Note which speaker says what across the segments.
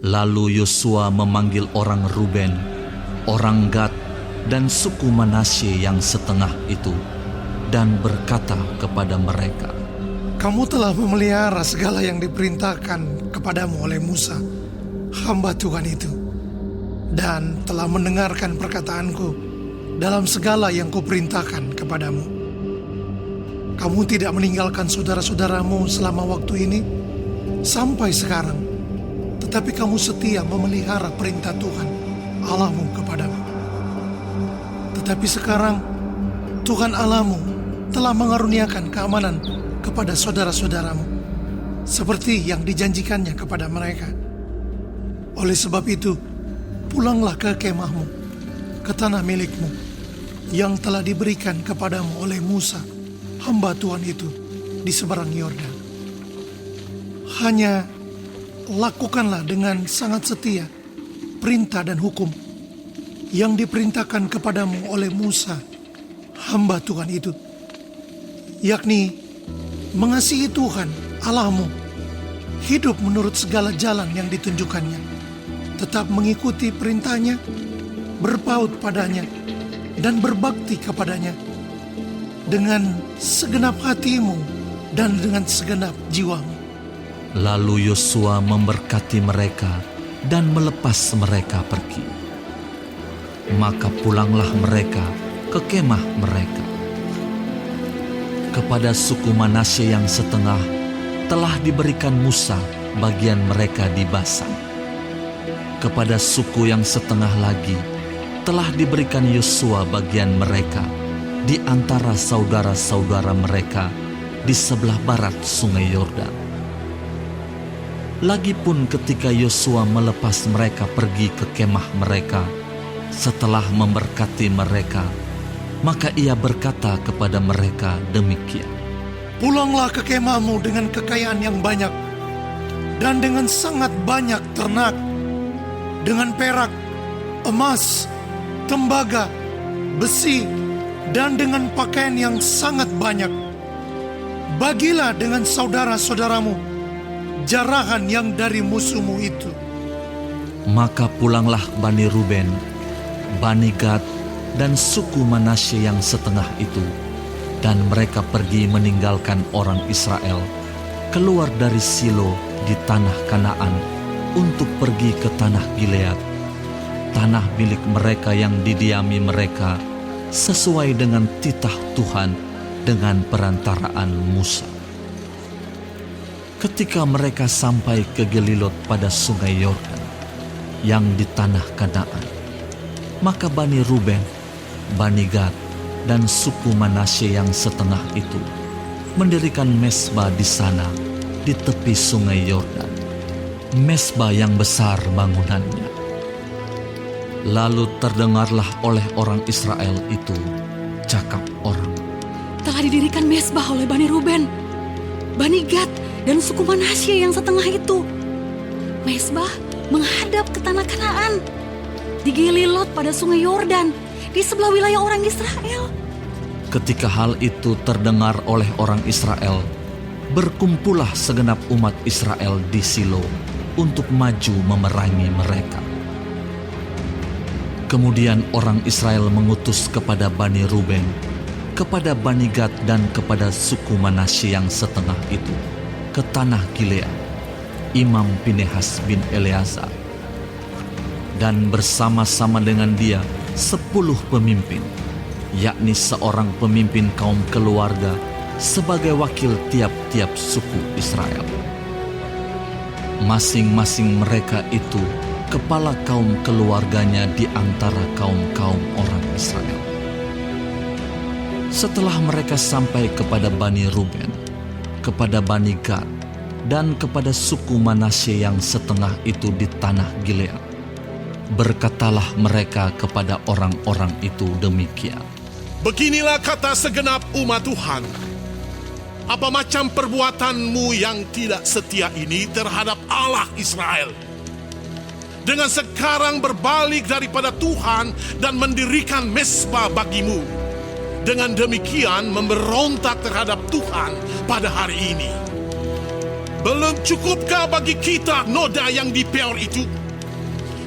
Speaker 1: Lalu Yosua memanggil orang Ruben, orang Gad, dan suku Manasye yang setengah itu, dan berkata kepada mereka,
Speaker 2: "Kamu telah memelihara segala yang diperintahkan kepadamu oleh Musa, hamba Tuhan itu, dan telah mendengarkan perkataanku dalam segala yang kuperintahkan kepadamu. Kamu tidak meninggalkan saudara-saudaramu selama waktu ini sampai sekarang, tetapi kamu setia memelihara perintah Tuhan Allahmu kepadamu. Tetapi sekarang Tuhan Allahmu telah mengaruniakan keamanan kepada saudara-saudaramu, seperti yang dijanjikannya kepada mereka. Oleh sebab itu, pulanglah ke kemahmu, ke tanah milikmu, yang telah diberikan kepadamu oleh Musa, hamba Tuhan itu, di seberang Yordan. Hanya lakukanlah dengan sangat setia perintah dan hukum yang diperintahkan kepadamu oleh Musa, hamba Tuhan itu, yakni mengasihi Tuhan Allahmu, hidup menurut segala jalan yang ditunjukkannya, tetap mengikuti perintahnya, berpaut padanya, dan berbakti kepadanya dengan segenap hatimu dan dengan segenap jiwamu."
Speaker 1: Lalu Yosua memberkati mereka dan melepas mereka pergi. Maka pulanglah mereka ke kemah mereka. Kepada suku Manasye yang setengah telah diberikan Musa bagian mereka di Basan. Kepada suku yang setengah lagi telah diberikan Yosua bagian mereka di antara saudara-saudara mereka di sebelah barat sungai Yordan. Lagipun ketika Yosua melepas mereka pergi ke kemah mereka, setelah memberkati mereka, maka ia berkata kepada mereka demikian,
Speaker 2: "Pulanglah ke kemahmu dengan kekayaan yang banyak, dan dengan sangat banyak ternak, dengan perak, emas, tembaga, besi, dan dengan pakaian yang sangat banyak. Bagilah dengan saudara-saudaramu jarahan yang dari musuhmu itu."
Speaker 1: Maka pulanglah Bani Ruben, Bani Gad, dan suku Manasye yang setengah itu, dan mereka pergi meninggalkan orang Israel, keluar dari Silo di tanah Kanaan untuk pergi ke tanah Gilead, tanah milik mereka yang didiami mereka, sesuai dengan titah Tuhan dengan perantaraan Musa. Ketika mereka sampai ke Gelilot pada sungai Yordan yang di tanah Kanaan, maka Bani Ruben, Bani Gad, dan suku Manasye yang setengah itu mendirikan mezbah di sana di tepi sungai Yordan, mezbah yang besar bangunannya. Lalu terdengarlah oleh orang Israel itu cakap orang,
Speaker 3: "Telah didirikan mezbah oleh Bani Ruben, Bani Gad, dan suku Manasye yang setengah itu. Mezbah menghadap ke tanah Kanaan, di Gelilot pada sungai Yordan, di sebelah wilayah orang Israel."
Speaker 1: Ketika hal itu terdengar oleh orang Israel, berkumpullah segenap umat Israel di Silo untuk maju memerangi mereka. Kemudian orang Israel mengutus kepada Bani Ruben, kepada Bani Gad, dan kepada suku Manasye yang setengah itu ke tanah Gilead, Imam Pinehas bin Eleazar, dan bersama-sama dengan dia 10 pemimpin, yakni seorang pemimpin kaum keluarga sebagai wakil tiap-tiap suku Israel. Masing-masing mereka itu kepala kaum keluarganya di antara kaum-kaum orang Israel. Setelah mereka sampai kepada Bani Ruben, kepada Bani Gad, dan kepada suku Manasye yang setengah itu di tanah Gilead, berkatalah mereka kepada orang-orang itu demikian,
Speaker 4: "Beginilah kata segenap umat Tuhan. Apa macam perbuatanmu yang tidak setia ini terhadap Allah Israel, dengan sekarang berbalik daripada Tuhan dan mendirikan mezbah bagimu, dengan demikian memberontak terhadap Tuhan pada hari ini. Belum cukupkah bagi kita noda yang di Peor itu,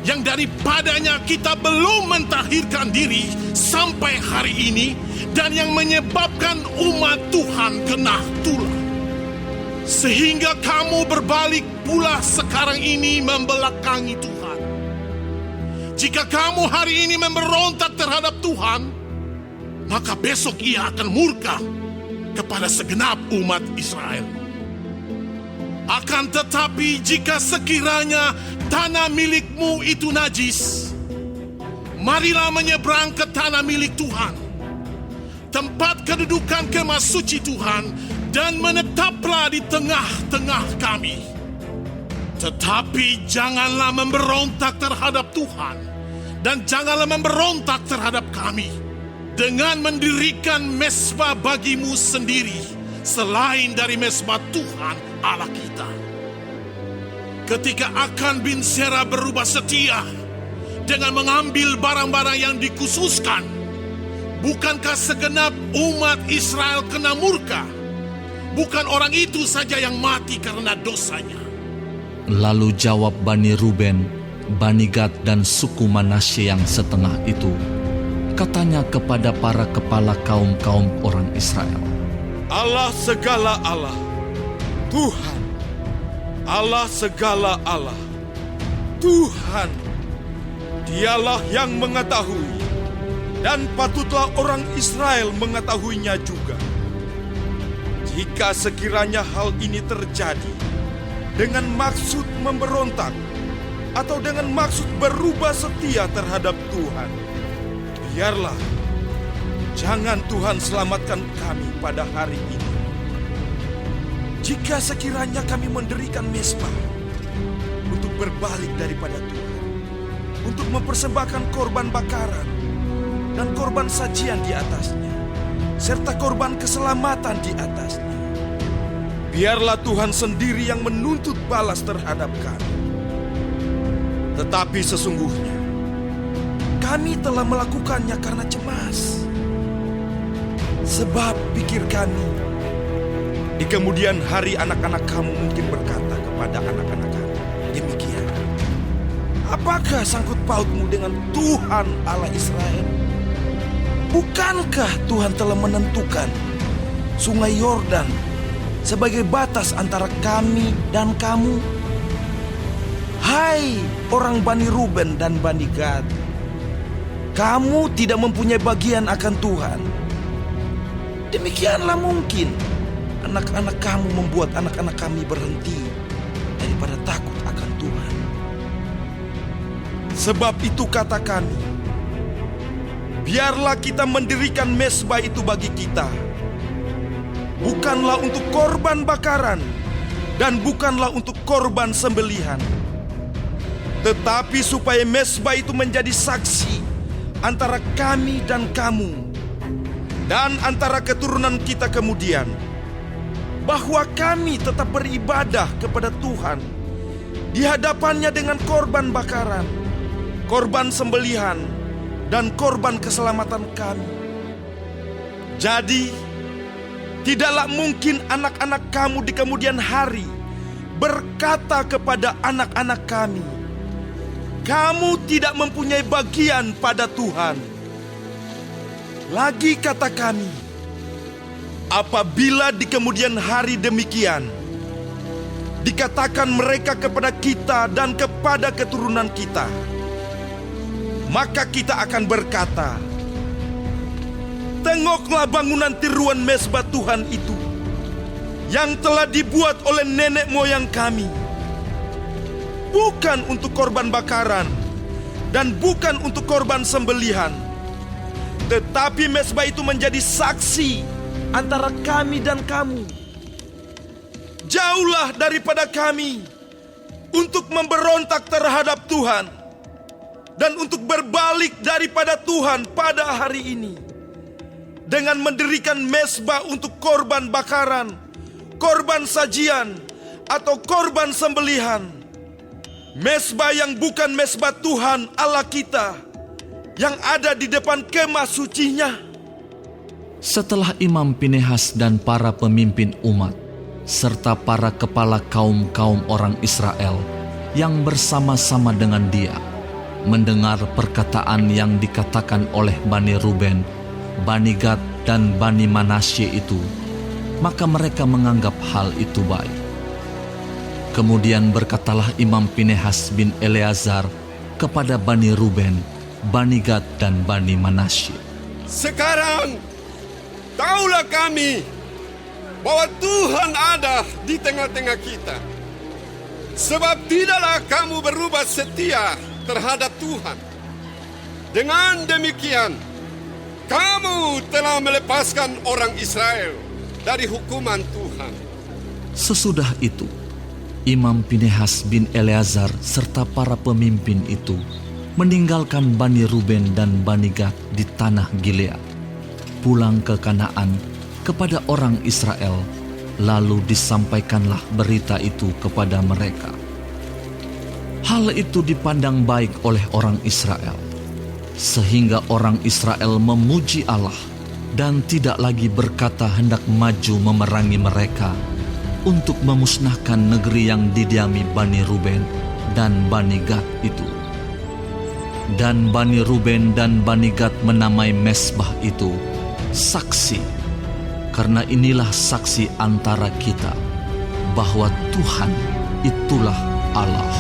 Speaker 4: yang daripadanya kita belum mentahirkan diri sampai hari ini, dan yang menyebabkan umat Tuhan kena tulah? Sehingga kamu berbalik pula sekarang ini membelakangi Tuhan. Jika kamu hari ini memberontak terhadap Tuhan, maka besok Ia akan murka kepada segenap umat Israel. Akan tetapi jika sekiranya tanah milikmu itu najis, marilah menyeberang ke tanah milik Tuhan, tempat kedudukan kemah suci Tuhan, dan menetaplah di tengah-tengah kami. Tetapi janganlah memberontak terhadap Tuhan, dan janganlah memberontak terhadap kami dengan mendirikan mezbah bagimu sendiri selain dari mezbah Tuhan Allah kita. Ketika Akan bin Zerah berubah setia dengan mengambil barang-barang yang dikhususkan, bukankah segenap umat Israel kena murka? Bukan orang itu saja yang mati karena dosanya.
Speaker 1: Lalu jawab Bani Ruben, Bani Gad, dan suku Manasye yang setengah itu, katanya kepada para kepala kaum-kaum orang Israel,
Speaker 5: Allah segala Allah, Tuhan, Allah segala Allah, Tuhan, Dialah yang mengetahui, dan patutlah orang Israel mengetahuinya juga. Jika sekiranya hal ini terjadi dengan maksud memberontak atau dengan maksud berubah setia terhadap Tuhan, biarlah, jangan Tuhan selamatkan kami pada hari ini. Jika sekiranya kami mendirikan mezbah untuk berbalik daripada Tuhan, untuk mempersembahkan korban bakaran dan korban sajian di atasnya, serta korban keselamatan di atasnya, biarlah Tuhan sendiri yang menuntut balas terhadap kami. Tetapi sesungguhnya kami telah melakukannya karena cemas. Sebab pikir kami, di kemudian hari anak-anak kamu mungkin berkata kepada anak-anak kami demikian, apakah sangkut pautmu dengan Tuhan Allah Israel? Bukankah Tuhan telah menentukan sungai Yordan sebagai batas antara kami dan kamu? Hai orang Bani Ruben dan Bani Gad, kamu tidak mempunyai bagian akan Tuhan. Demikianlah mungkin anak-anak kamu membuat anak-anak kami berhenti daripada takut akan Tuhan. Sebab itu kata kami, biarlah kita mendirikan mezbah itu bagi kita, bukanlah untuk korban bakaran dan bukanlah untuk korban sembelihan, tetapi supaya mezbah itu menjadi saksi antara kami dan kamu dan antara keturunan kita kemudian, bahwa kami tetap beribadah kepada Tuhan di hadapannya dengan korban bakaran, korban sembelihan, dan korban keselamatan kami. Jadi, tidaklah mungkin anak-anak kamu di kemudian hari berkata kepada anak-anak kami, kamu tidak mempunyai bagian pada Tuhan. Lagi kata kami, apabila di kemudian hari demikian dikatakan mereka kepada kita dan kepada keturunan kita, maka kita akan berkata, tengoklah bangunan tiruan mezbah Tuhan itu yang telah dibuat oleh nenek moyang kami, bukan untuk korban bakaran dan bukan untuk korban sembelihan, tetapi mezbah itu menjadi saksi antara kami dan kamu. Jauhlah daripada kami untuk memberontak terhadap Tuhan dan untuk berbalik daripada Tuhan pada hari ini dengan mendirikan mezbah untuk korban bakaran, korban sajian, atau korban sembelihan. Mezbah yang bukan mezbah Tuhan Allah kita yang ada di depan kemah sucinya.
Speaker 1: Setelah Imam Pinehas dan para pemimpin umat serta para kepala kaum-kaum orang Israel yang bersama-sama dengan dia, mendengar perkataan yang dikatakan oleh Bani Ruben, Bani Gad, dan Bani Manasye itu, maka mereka menganggap hal itu baik. Kemudian berkatalah Imam Pinehas bin Eleazar kepada Bani Ruben, Bani Gad, dan Bani Manasye,
Speaker 6: Sekarang, taulah kami bahwa Tuhan ada di tengah-tengah kita. Sebab tidaklah kamu berubah setia terhadap Tuhan. Dengan demikian, kamu telah melepaskan orang Israel dari hukuman Tuhan.
Speaker 1: Sesudah itu, Imam Pinehas bin Eleazar serta para pemimpin itu meninggalkan Bani Ruben dan Bani Gad di tanah Gilead, pulang ke Kanaan kepada orang Israel, lalu disampaikanlah berita itu kepada mereka. Hal itu dipandang baik oleh orang Israel, sehingga orang Israel memuji Allah dan tidak lagi berkata hendak maju memerangi mereka untuk memusnahkan negeri yang didiami Bani Ruben dan Bani Gad itu. Dan Bani Ruben dan Bani Gad menamai mezbah itu saksi, karena inilah saksi antara kita bahwa Tuhan itulah Allah.